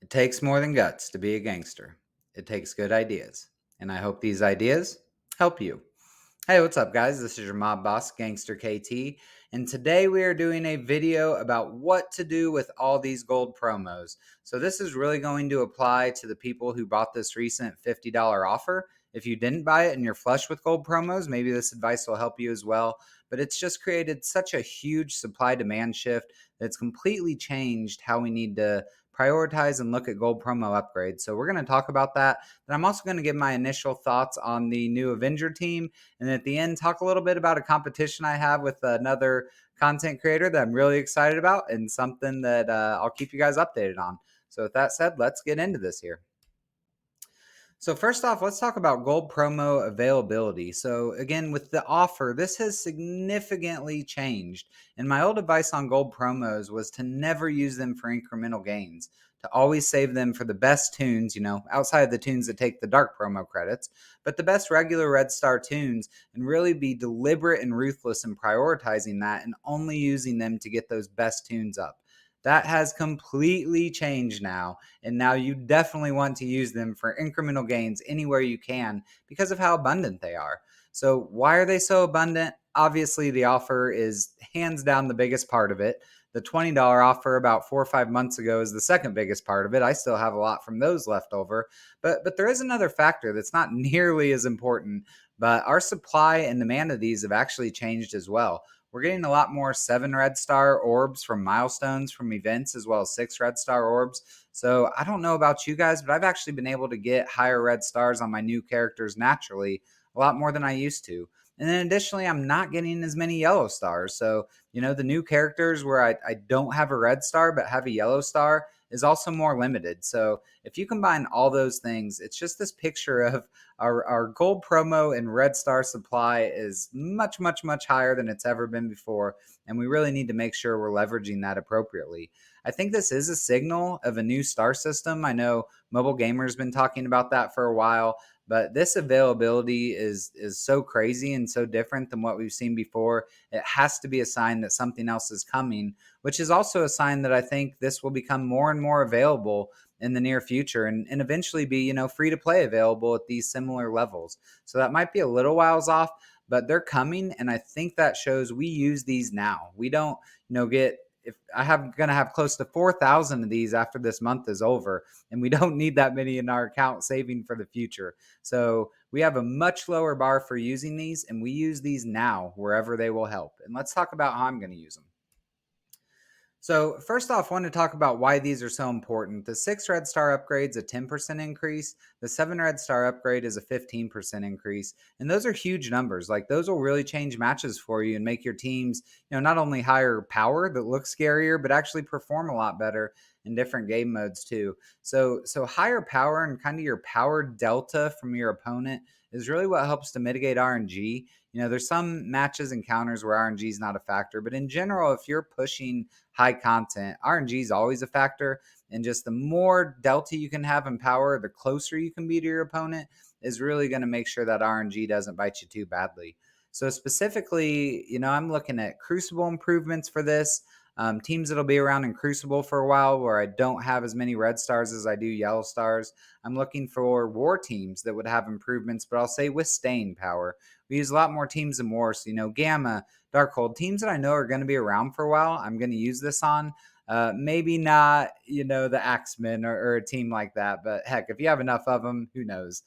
It takes more than guts to be a gangster. It takes good ideas. And I hope these ideas help you. Hey, what's up, guys? This is your mob boss, GangsterKT. And today we are doing a video about what to do with all these gold promos. So, this is really going to apply to the people who bought this recent $50 offer. If you didn't buy it and you're flush with gold promos, maybe this advice will help you as well. But it's just created such a huge supply demand shift that's completely changed how we need to prioritize and look at gold promo upgrades. So we're going to talk about that. Then I'm also going to give my initial thoughts on the new Avenger team. And at the end, talk a little bit about a competition I have with another content creator that I'm really excited about and something that I'll keep you guys updated on. So with that said, let's get into this here. So first off, let's talk about gold promo availability. So again, with the offer, this has significantly changed. And my old advice on gold promos was to never use them for incremental gains, to always save them for the best tunes, outside of the tunes that take the dark promo credits, but the best regular red star tunes, and really be deliberate and ruthless in prioritizing that and only using them to get those best tunes up. That has completely changed now. And now you definitely want to use them for incremental gains anywhere you can because of how abundant they are. So, why are they so abundant? Obviously, the offer is hands down the biggest part of it. The $20 offer about 4 or 5 months ago is the second biggest part of it. I still have a lot from those left over. But there is another factor that's not nearly as important. But our supply and demand of these have actually changed as well. We're getting a lot more 7 red star orbs from milestones from events, as well as 6 red star orbs. So I don't know about you guys, but I've actually been able to get higher red stars on my new characters naturally, a lot more than I used to. And then additionally, I'm not getting as many yellow stars. So, the new characters where I don't have a red star but have a yellow star is also more limited. So if you combine all those things, it's just this picture of our gold promo and red star supply is much, much, much higher than it's ever been before. And we really need to make sure we're leveraging that appropriately. I think this is a signal of a new star system. I know Mobile Gamer's been talking about that for a while, but this availability is so crazy and so different than what we've seen before. It has to be a sign that something else is coming, which is also a sign that I think this will become more and more available in the near future and eventually be, free to play available at these similar levels. So that might be a little whiles off, but they're coming. And I think that shows we use these now. We don't, get, if I have going to have close to 4,000 of these after this month is over, and we don't need that many in our account saving for the future. So we have a much lower bar for using these, and we use these now wherever they will help. And let's talk about how I'm going to use them. So first off, I want to talk about why these are so important. The 6 red star upgrade is a 10% increase. The 7 red star upgrade is a 15% increase. And those are huge numbers. Like those will really change matches for you and make your teams, not only higher power that looks scarier, but actually perform a lot better in different game modes too. So higher power and kind of your power delta from your opponent is really what helps to mitigate RNG. There's some matches and counters where RNG is not a factor, but in general, if you're pushing high content, RNG is always a factor. And just the more delta you can have in power, the closer you can be to your opponent is really going to make sure that RNG doesn't bite you too badly. So specifically, I'm looking at Crucible improvements for this. Teams that'll be around in Crucible for a while where I don't have as many red stars as I do yellow stars. I'm looking for war teams that would have improvements, but I'll say with staying power. We use a lot more teams in war. So, Gamma, Darkhold, teams that I know are going to be around for a while, I'm going to use this on. Maybe not, the Axemen or a team like that. But heck, if you have enough of them, who knows?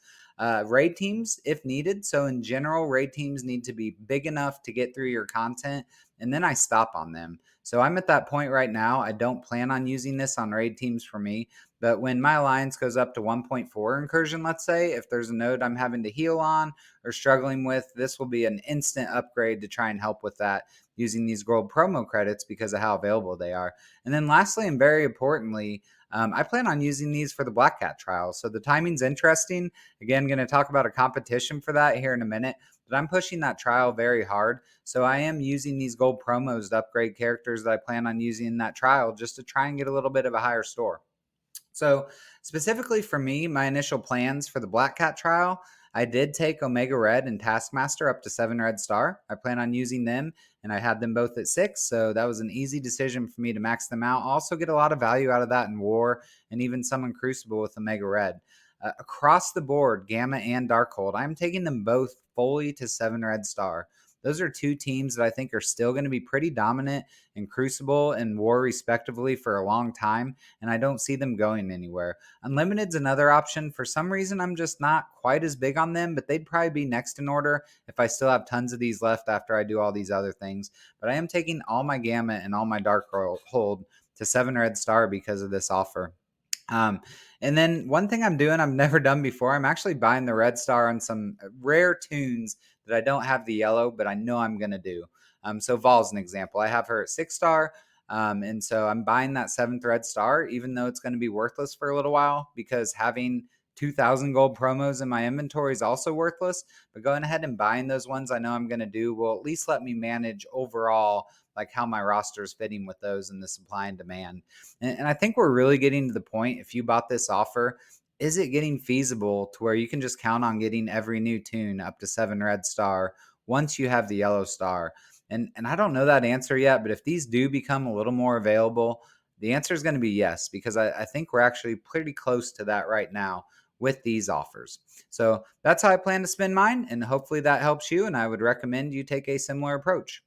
Raid teams, if needed. So in general, raid teams need to be big enough to get through your content. And then I stop on them. So I'm at that point right now. I don't plan on using this on raid teams for me. But when my alliance goes up to 1.4 incursion, let's say, if there's a node I'm having to heal on or struggling with, this will be an instant upgrade to try and help with that using these gold promo credits because of how available they are. And then lastly, and very importantly, I plan on using these for the Black Cat trial. So the timing's interesting. Again, going to talk about a competition for that here in a minute, but I'm pushing that trial very hard. So I am using these gold promos to upgrade characters that I plan on using in that trial just to try and get a little bit of a higher store. So specifically for me, my initial plans for the Black Cat trial, I did take Omega Red and Taskmaster up to 7 red star. I plan on using them, and I had them both at 6, so that was an easy decision for me to max them out. I also get a lot of value out of that in War and even some in Crucible with Omega Red. Across the board, Gamma and Darkhold, I'm taking them both fully to 7 red star. Those are two teams that I think are still going to be pretty dominant in Crucible and War, respectively, for a long time, and I don't see them going anywhere. Unlimited's another option. For some reason, I'm just not quite as big on them, but they'd probably be next in order if I still have tons of these left after I do all these other things. But I am taking all my Gamma and all my Darkhold to 7 red star because of this offer. Um, and then one thing I'm doing I've never done before, I'm actually buying the red star on some rare tunes that I don't have the yellow, but I know I'm going to do. So Vol's an example. I have her at 6 star. And so I'm buying that 7th red star, even though it's going to be worthless for a little while, because having 2,000 gold promos in my inventory is also worthless. But going ahead and buying those ones I know I'm going to do will at least let me manage overall like how my roster is fitting with those and the supply and demand. And I think we're really getting to the point, if you bought this offer, is it getting feasible to where you can just count on getting every new tune up to 7 red star once you have the yellow star? And I don't know that answer yet, but if these do become a little more available, the answer is going to be yes, because I think we're actually pretty close to that right now with these offers. So that's how I plan to spend mine, and hopefully that helps you, and I would recommend you take a similar approach.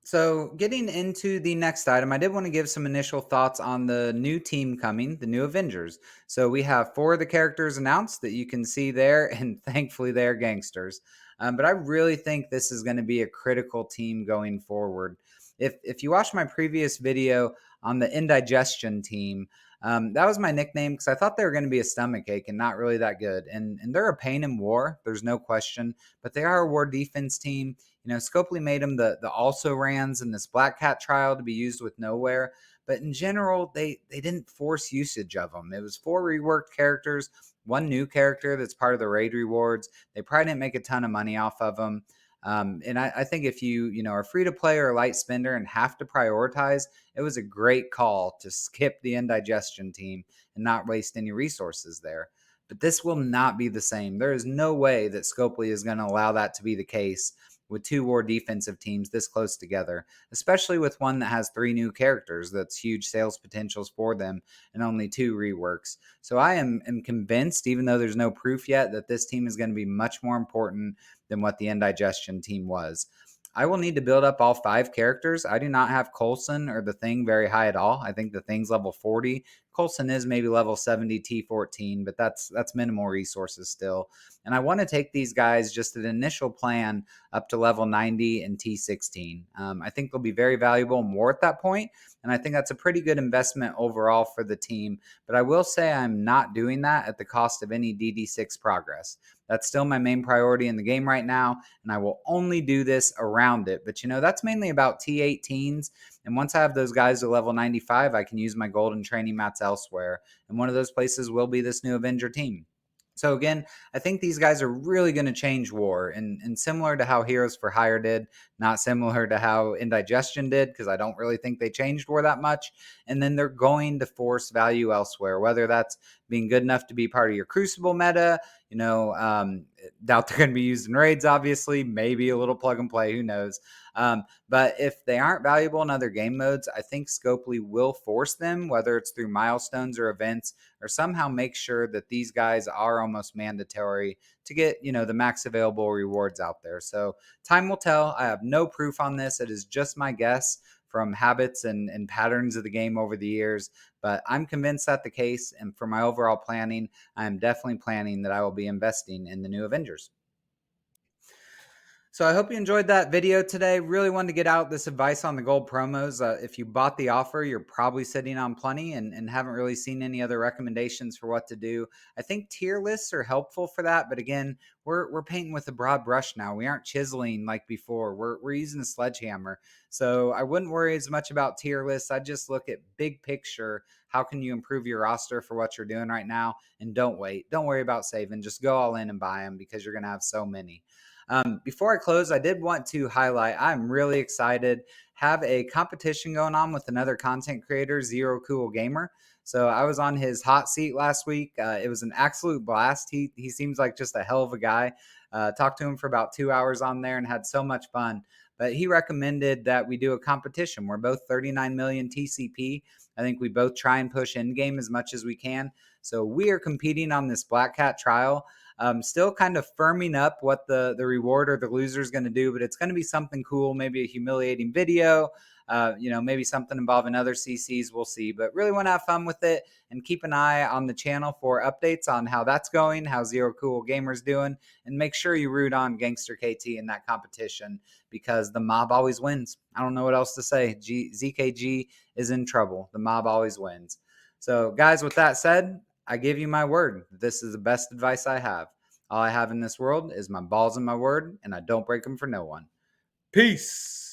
So, getting into the next item, I did want to give some initial thoughts on the new team coming, the new Avengers. So, we have 4 of the characters announced that you can see there, and thankfully, they're gangsters. But I really think this is going to be a critical team going forward. If you watched my previous video on the Indigestion team, that was my nickname because I thought they were going to be a stomach ache and not really that good. And they're a pain in war, there's no question, but they are a war defense team. Scopely made them the also rans in this Black Cat trial to be used with nowhere. But in general, they didn't force usage of them. It was 4 reworked characters, 1 new character that's part of the raid rewards. They probably didn't make a ton of money off of them. And I think if you are free to play or a light spender and have to prioritize, it was a great call to skip the indigestion team and not waste any resources there. But this will not be the same. There is no way that Scopely is going to allow that to be the case with 2 war defensive teams this close together, especially with one that has 3 new characters. That's huge sales potentials for them and only 2 reworks. So I am convinced, even though there's no proof yet, that this team is going to be much more important than what the indigestion team was. I will need to build up all 5 characters. I do not have Coulson or the Thing very high at all. I think the Thing's level 40. Coulson is maybe level 70 T14, but that's minimal resources still. And I want to take these guys just an initial plan up to level 90 and T16. I think they'll be very valuable more at that point, and I think that's a pretty good investment overall for the team. But I will say I'm not doing that at the cost of any DD6 progress. That's still my main priority in the game right now, and I will only do this around it. But that's mainly about T18s. And once I have those guys to level 95, I can use my golden training mats elsewhere. And one of those places will be this new Avenger team. So again, I think these guys are really going to change war, and similar to how Heroes for Hire did, not similar to how Indigestion did, because I don't really think they changed war that much. And then they're going to force value elsewhere, whether that's being good enough to be part of your Crucible meta. Doubt they're going to be used in raids, obviously, maybe a little plug and play, who knows. But if they aren't valuable in other game modes, I think Scopely will force them, whether it's through milestones or events, or somehow make sure that these guys are almost mandatory to get, the max available rewards out there. So time will tell. I have no proof on this. It is just my guess from habits and patterns of the game over the years. But I'm convinced that's the case. And for my overall planning, I am definitely planning that I will be investing in the new Avengers. So I hope you enjoyed that video today. Really wanted to get out this advice on the gold promos. If you bought the offer, you're probably sitting on plenty and haven't really seen any other recommendations for what to do. I think tier lists are helpful for that, but again, we're painting with a broad brush now. We aren't chiseling like before. We're using a sledgehammer. So I wouldn't worry as much about tier lists. I just look at big picture. How can you improve your roster for what you're doing right now? And don't wait. Don't worry about saving. Just go all in and buy them because you're going to have so many. Before I close, I did want to highlight I'm really excited have a competition going on with another content creator, Zero Cool Gamer. So I was on his hot seat last week. It was an absolute blast. He seems like just a hell of a guy. Talked to him for about 2 hours on there and had so much fun. But he recommended that we do a competition. We're both 39 million TCP. I think we both try and push in game as much as we can. So we are competing on this Black Cat trial. Still kind of firming up what the reward or the loser is going to do, but it's going to be something cool, maybe a humiliating video, maybe something involving other CCs. We'll see, but really want to have fun with it and keep an eye on the channel for updates on how that's going, how Zero Cool Gamer's doing, and make sure you root on GangsterKT in that competition because the mob always wins. I don't know what else to say. ZKG is in trouble. The mob always wins. So, guys, with that said, I give you my word. This is the best advice I have. All I have in this world is my balls and my word, and I don't break them for no one. Peace.